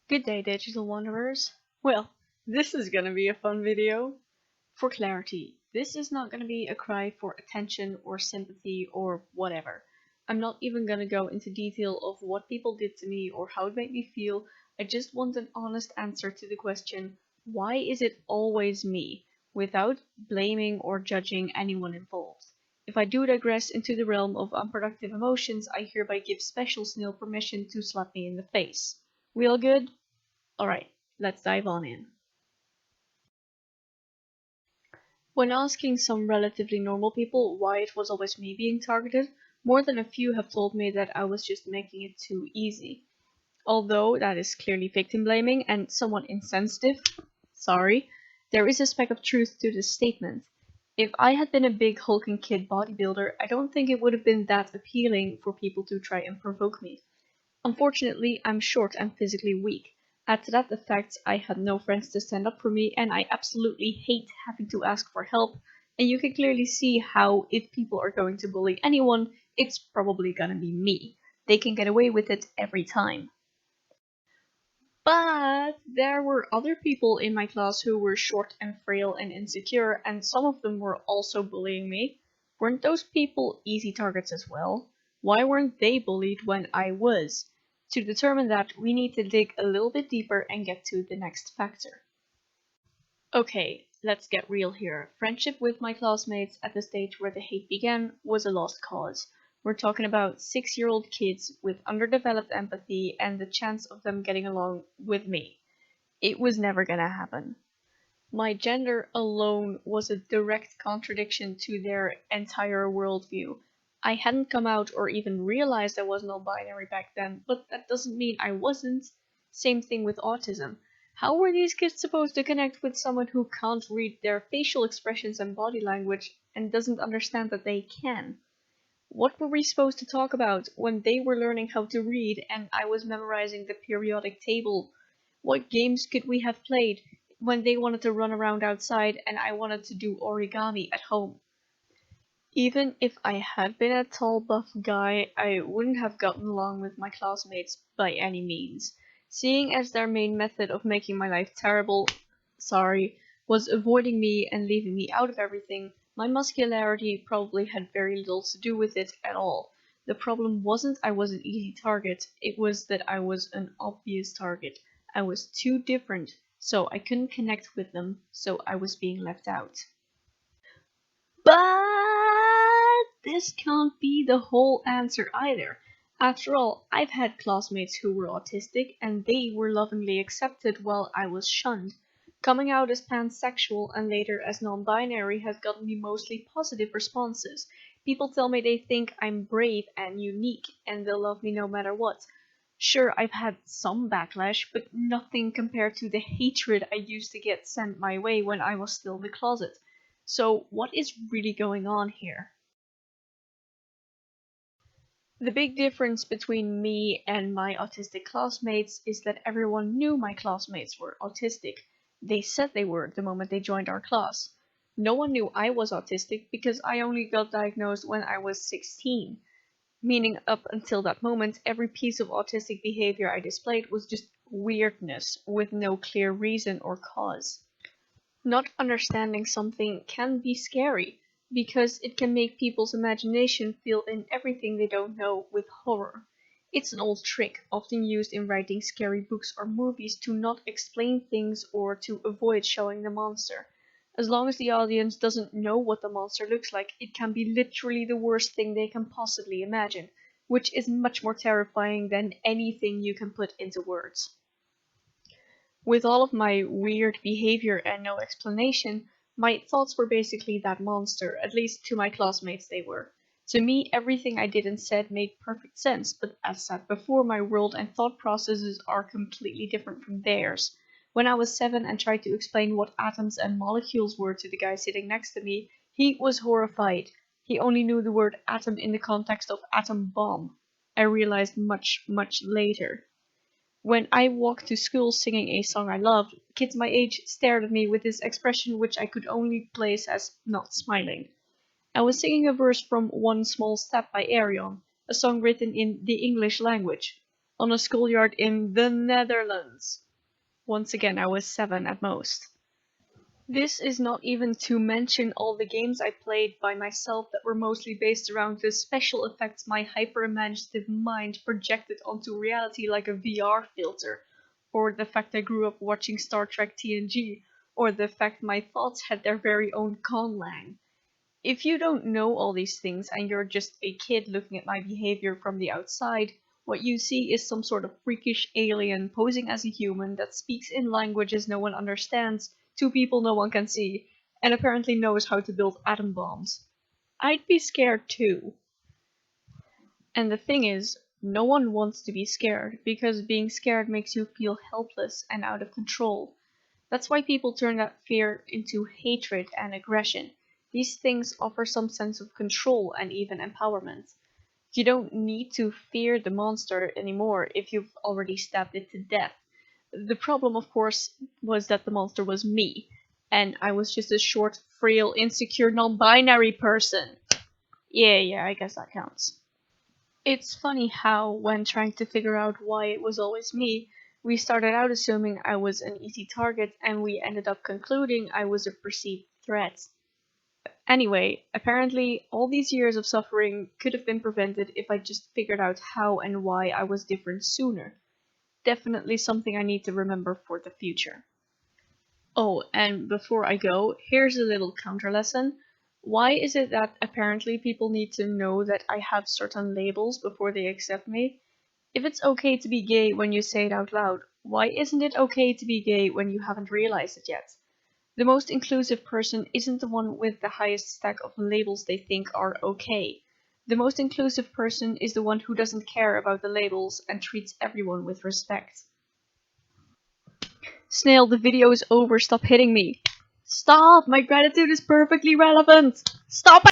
Good day, digital wanderers. Well, this is gonna be a fun video. For clarity, this is not gonna be a cry for attention or sympathy or whatever. I'm not even gonna go into detail of what people did to me or how it made me feel. I just want an honest answer to the question, why is it always me? Without blaming or judging anyone involved. If I do digress into the realm of unproductive emotions, I hereby give special snail permission to slap me in the face. We all good? Alright, let's dive on in. When asking some relatively normal people why it was always me being targeted, more than a few have told me that I was just making it too easy. Although that is clearly victim blaming and somewhat insensitive, sorry, there is a speck of truth to this statement. If I had been a big hulking kid bodybuilder, I don't think it would have been that appealing for people to try and provoke me. Unfortunately, I'm short and physically weak. Add to that the fact I had no friends to stand up for me, and I absolutely hate having to ask for help. And you can clearly see how, if people are going to bully anyone, it's probably gonna be me. They can get away with it every time. But there were other people in my class who were short and frail and insecure, and some of them were also bullying me. Weren't those people easy targets as well? Why weren't they bullied when I was? To determine that, we need to dig a little bit deeper and get to the next factor. Okay, let's get real here. Friendship with my classmates at the stage where the hate began was a lost cause. We're talking about 6-year-old kids with underdeveloped empathy and the chance of them getting along with me. It was never gonna happen. My gender alone was a direct contradiction to their entire worldview. I hadn't come out or even realized I was non-binary back then, but that doesn't mean I wasn't. Same thing with autism. How were these kids supposed to connect with someone who can't read their facial expressions and body language and doesn't understand that they can? What were we supposed to talk about when they were learning how to read and I was memorizing the periodic table? What games could we have played when they wanted to run around outside and I wanted to do origami at home? Even if I had been a tall, buff guy, I wouldn't have gotten along with my classmates by any means. Seeing as their main method of making my life terrible, sorry, was avoiding me and leaving me out of everything, my muscularity probably had very little to do with it at all. The problem wasn't I was an easy target, it was that I was an obvious target. I was too different, so I couldn't connect with them, so I was being left out. But this can't be the whole answer either. After all, I've had classmates who were autistic and they were lovingly accepted while I was shunned. Coming out as pansexual and later as non-binary has gotten me mostly positive responses. People tell me they think I'm brave and unique and they'll love me no matter what. Sure, I've had some backlash, but nothing compared to the hatred I used to get sent my way when I was still in the closet. So, what is really going on here? The big difference between me and my autistic classmates is that everyone knew my classmates were autistic. They said they were the moment they joined our class. No one knew I was autistic because I only got diagnosed when I was 16, meaning up until that moment, every piece of autistic behavior I displayed was just weirdness with no clear reason or cause. Not understanding something can be scary because it can make people's imagination fill in everything they don't know with horror. It's an old trick, often used in writing scary books or movies to not explain things or to avoid showing the monster. As long as the audience doesn't know what the monster looks like, it can be literally the worst thing they can possibly imagine, which is much more terrifying than anything you can put into words. With all of my weird behavior and no explanation, my thoughts were basically that monster, at least to my classmates they were. To me, everything I did and said made perfect sense, but as said before, my world and thought processes are completely different from theirs. When I was 7 and tried to explain what atoms and molecules were to the guy sitting next to me, he was horrified. He only knew the word atom in the context of atom bomb. I realized much, much later. When I walked to school singing a song I loved, kids my age stared at me with this expression which I could only place as not smiling. I was singing a verse from One Small Step by Arion, a song written in the English language. on a schoolyard in the Netherlands. Once again, I was 7 at most. This is not even to mention all the games I played by myself that were mostly based around the special effects my hyper-imaginative mind projected onto reality like a VR filter, or the fact I grew up watching Star Trek TNG, or the fact my thoughts had their very own conlang. If you don't know all these things and you're just a kid looking at my behavior from the outside, what you see is some sort of freakish alien posing as a human that speaks in languages no one understands to people no one can see, and apparently knows how to build atom bombs. I'd be scared too. And the thing is, no one wants to be scared, because being scared makes you feel helpless and out of control. That's why people turn that fear into hatred and aggression. These things offer some sense of control and even empowerment. You don't need to fear the monster anymore if you've already stabbed it to death. The problem, of course, was that the monster was me, and I was just a short, frail, insecure, non binary person. Yeah, I guess that counts. It's funny how, when trying to figure out why it was always me, we started out assuming I was an easy target and we ended up concluding I was a perceived threat. Anyway, apparently, all these years of suffering could have been prevented if I just figured out how and why I was different sooner. Definitely something I need to remember for the future. Oh, and before I go, here's a little counter lesson. Why is it that apparently people need to know that I have certain labels before they accept me? If it's okay to be gay when you say it out loud, why isn't it okay to be gay when you haven't realized it yet? The most inclusive person isn't the one with the highest stack of labels they think are okay. The most inclusive person is the one who doesn't care about the labels and treats everyone with respect. Snail, the video is over. Stop hitting me. Stop! My gratitude is perfectly relevant. Stop it!